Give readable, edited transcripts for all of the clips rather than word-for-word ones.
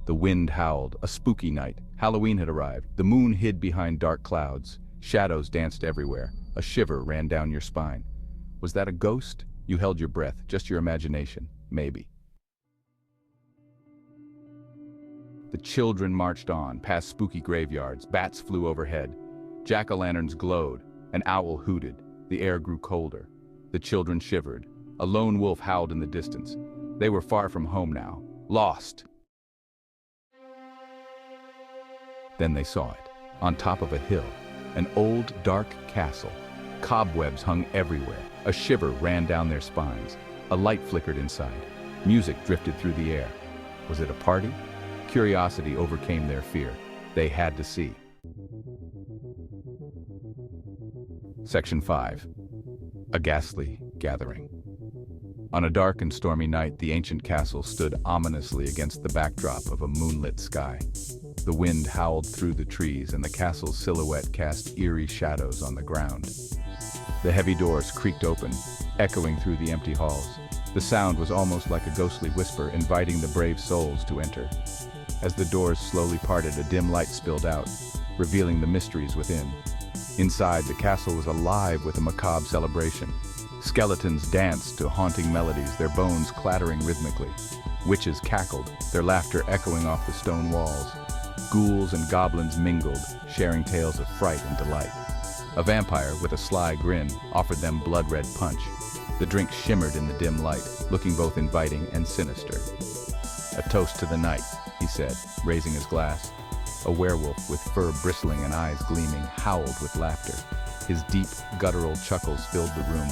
The wind howled, a spooky night. Halloween had arrived. The moon hid behind dark clouds. Shadows danced everywhere. A shiver ran down your spine. Was that a ghost? You held your breath, just your imagination. Maybe. The children marched on, past spooky graveyards. Bats flew overhead. Jack-o'-lanterns glowed. An owl hooted. The air grew colder. The children shivered. A lone wolf howled in the distance. They were far from home now. Lost. Then they saw it. On top of a hill. An old, dark castle. Cobwebs hung everywhere. A shiver ran down their spines. A light flickered inside. Music drifted through the air. Was it a party? Curiosity overcame their fear. They had to see. Section 5. A Ghastly Gathering. On a dark and stormy night, the ancient castle stood ominously against the backdrop of a moonlit sky. The wind howled through the trees, and the castle's silhouette cast eerie shadows on the ground. The heavy doors creaked open, echoing through the empty halls. The sound was almost like a ghostly whisper, inviting the brave souls to enter. As the doors slowly parted, a dim light spilled out, revealing the mysteries within. Inside, the castle was alive with a macabre celebration. Skeletons danced to haunting melodies, their bones clattering rhythmically. Witches cackled, their laughter echoing off the stone walls. Ghouls and goblins mingled, sharing tales of fright and delight. A vampire, with a sly grin, offered them blood-red punch. The drink shimmered in the dim light, looking both inviting and sinister. "A toast to the night," he said, raising his glass. A werewolf with fur bristling and eyes gleaming howled with laughter. His deep, guttural chuckles filled the room,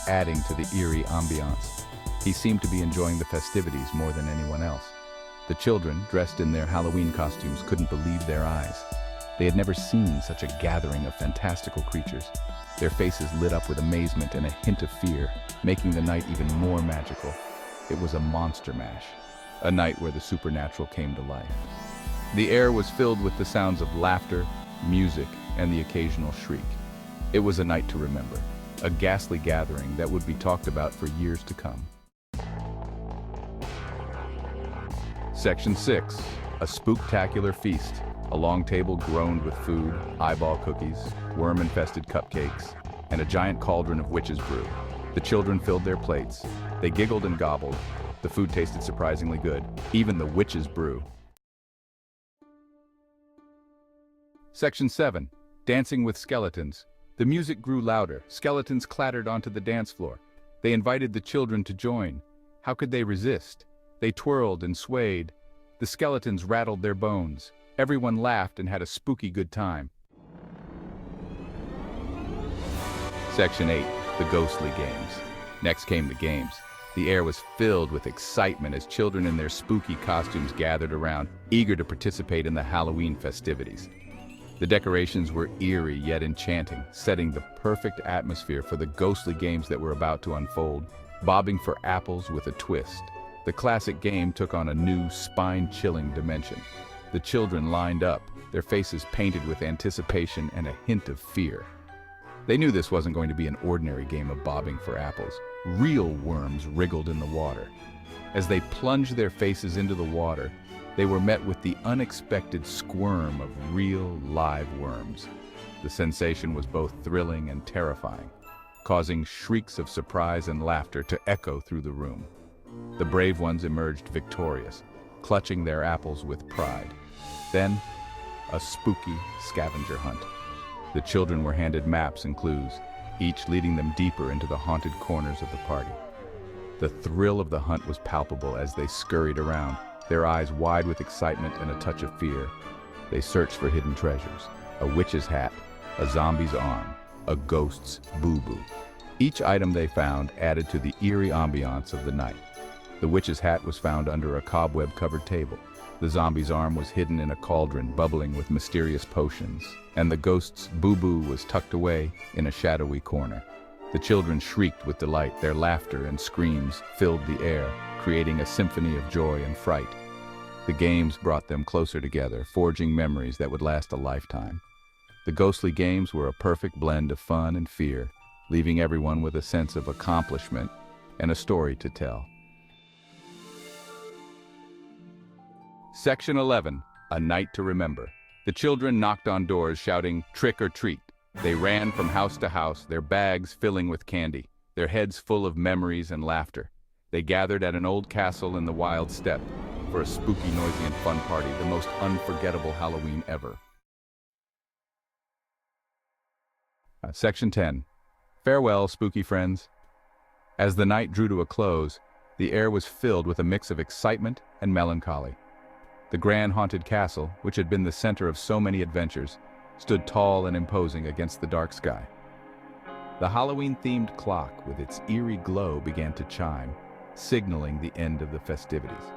adding to the eerie ambiance. He seemed to be enjoying the festivities more than anyone else. The children, dressed in their Halloween costumes, couldn't believe their eyes. They had never seen such a gathering of fantastical creatures. Their faces lit up with amazement and a hint of fear, making the night even more magical. It was a monster mash, a night where the supernatural came to life. The air was filled with the sounds of laughter, music, and the occasional shriek. It was a night to remember, a ghastly gathering that would be talked about for years to come. Section 6. A Spooktacular Feast. A long table groaned with food, eyeball cookies, worm-infested cupcakes, and a giant cauldron of witch's brew. The children filled their plates. They giggled and gobbled. The food tasted surprisingly good, even the witch's brew. Section 7. Dancing with Skeletons. The music grew louder. Skeletons clattered onto the dance floor. They invited the children to join. How could they resist? They twirled and swayed. The skeletons rattled their bones. Everyone laughed and had a spooky good time. Section 8. The Ghostly Games. Next came the games. The air was filled with excitement as children in their spooky costumes gathered around, eager to participate in the Halloween festivities. The decorations were eerie yet enchanting, setting the perfect atmosphere for the ghostly games that were about to unfold. Bobbing for apples with a twist. The classic game took on a new, spine-chilling dimension. The children lined up, their faces painted with anticipation and a hint of fear. They knew this wasn't going to be an ordinary game of bobbing for apples. Real worms wriggled in the water. As they plunged their faces into the water, they were met with the unexpected squirm of real, live worms. The sensation was both thrilling and terrifying, causing shrieks of surprise and laughter to echo through the room. The brave ones emerged victorious, clutching their apples with pride. Then, a spooky scavenger hunt. The children were handed maps and clues, each leading them deeper into the haunted corners of the party. The thrill of the hunt was palpable as they scurried around, their eyes wide with excitement and a touch of fear. They searched for hidden treasures, a witch's hat, a zombie's arm, a ghost's boo-boo. Each item they found added to the eerie ambiance of the night. The witch's hat was found under a cobweb-covered table. The zombie's arm was hidden in a cauldron bubbling with mysterious potions, and the ghost's boo-boo was tucked away in a shadowy corner. The children shrieked with delight. Their laughter and screams filled the air, creating a symphony of joy and fright. The games brought them closer together, forging memories that would last a lifetime. The ghostly games were a perfect blend of fun and fear, leaving everyone with a sense of accomplishment and a story to tell. Section 11, A Night to Remember. The children knocked on doors shouting, "Trick or treat." They ran from house to house, their bags filling with candy, their heads full of memories and laughter. They gathered at an old castle in the wild steppe for a spooky, noisy, and fun party, the most unforgettable Halloween ever. Section 10. Farewell, spooky friends. As the night drew to a close, the air was filled with a mix of excitement and melancholy. The grand haunted castle, which had been the center of so many adventures, stood tall and imposing against the dark sky. The Halloween-themed clock with its eerie glow began to chime, signaling the end of the festivities.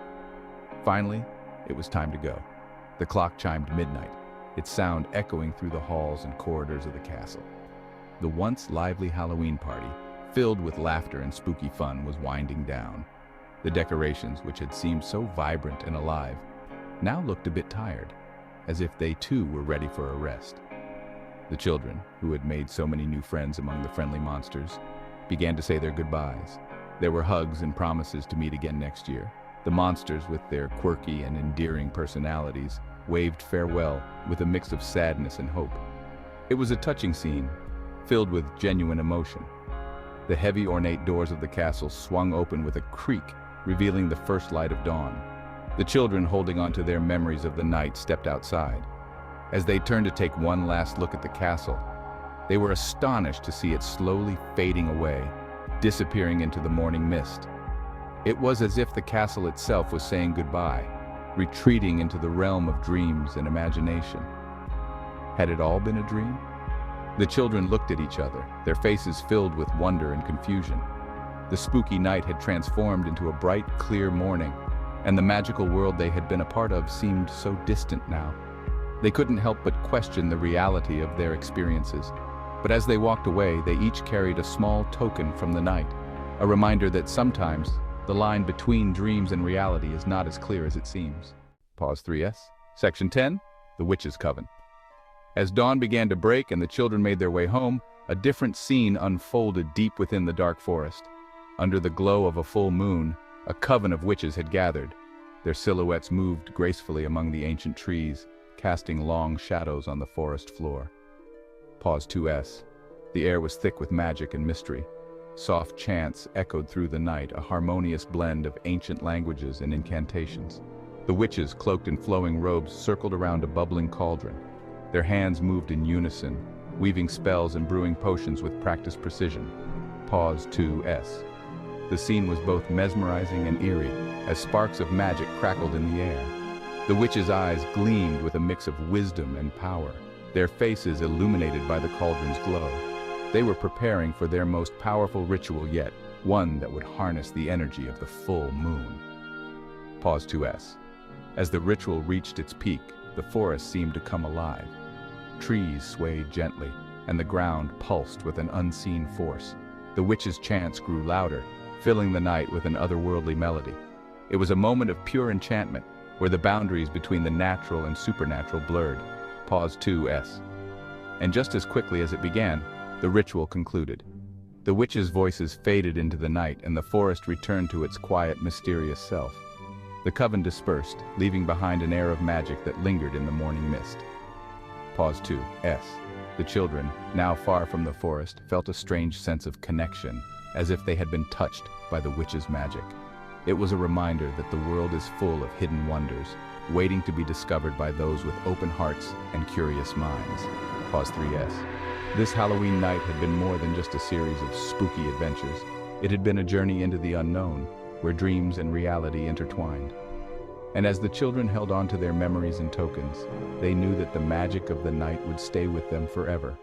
Finally, it was time to go. The clock chimed midnight, its sound echoing through the halls and corridors of the castle. The once lively Halloween party, filled with laughter and spooky fun, was winding down. The decorations, which had seemed so vibrant and alive, now looked a bit tired, as if they too were ready for a rest. The children, who had made so many new friends among the friendly monsters, began to say their goodbyes. There were hugs and promises to meet again next year. The monsters, with their quirky and endearing personalities, waved farewell with a mix of sadness and hope. It was a touching scene, filled with genuine emotion. The heavy, ornate doors of the castle swung open with a creak, revealing the first light of dawn. The children, holding on to their memories of the night, stepped outside. As they turned to take one last look at the castle, they were astonished to see it slowly fading away, disappearing into the morning mist. It was as if the castle itself was saying goodbye, retreating into the realm of dreams and imagination. Had it all been a dream? The children looked at each other, their faces filled with wonder and confusion. The spooky night had transformed into a bright, clear morning, and the magical world they had been a part of seemed so distant now. They couldn't help but question the reality of their experiences. But as they walked away, they each carried a small token from the night, a reminder that sometimes the line between dreams and reality is not as clear as it seems. Pause 3S. Section 10, The Witches Coven. As dawn began to break and the children made their way home, a different scene unfolded deep within the dark forest. Under the glow of a full moon, a coven of witches had gathered. Their silhouettes moved gracefully among the ancient trees, casting long shadows on the forest floor. Pause 2S. The air was thick with magic and mystery. Soft chants echoed through the night, a harmonious blend of ancient languages and incantations. The witches, cloaked in flowing robes, circled around a bubbling cauldron. Their hands moved in unison, weaving spells and brewing potions with practiced precision. Pause 2S. The scene was both mesmerizing and eerie, as sparks of magic crackled in the air. The witches' eyes gleamed with a mix of wisdom and power, their faces illuminated by the cauldron's glow. They were preparing for their most powerful ritual yet, one that would harness the energy of the full moon. Pause 2S. As the ritual reached its peak, the forest seemed to come alive. Trees swayed gently, and the ground pulsed with an unseen force. The witches' chants grew louder, filling the night with an otherworldly melody. It was a moment of pure enchantment, where the boundaries between the natural and supernatural blurred. Pause 2S. And just as quickly as it began, the ritual concluded. The witches' voices faded into the night, and the forest returned to its quiet, mysterious self. The coven dispersed, leaving behind an air of magic that lingered in the morning mist. Pause 2S. The children, now far from the forest, felt a strange sense of connection, as if they had been touched by the witches' magic. It was a reminder that the world is full of hidden wonders, waiting to be discovered by those with open hearts and curious minds. Pause 3S. This Halloween night had been more than just a series of spooky adventures. It had been a journey into the unknown, where dreams and reality intertwined. And as the children held on to their memories and tokens, they knew that the magic of the night would stay with them forever.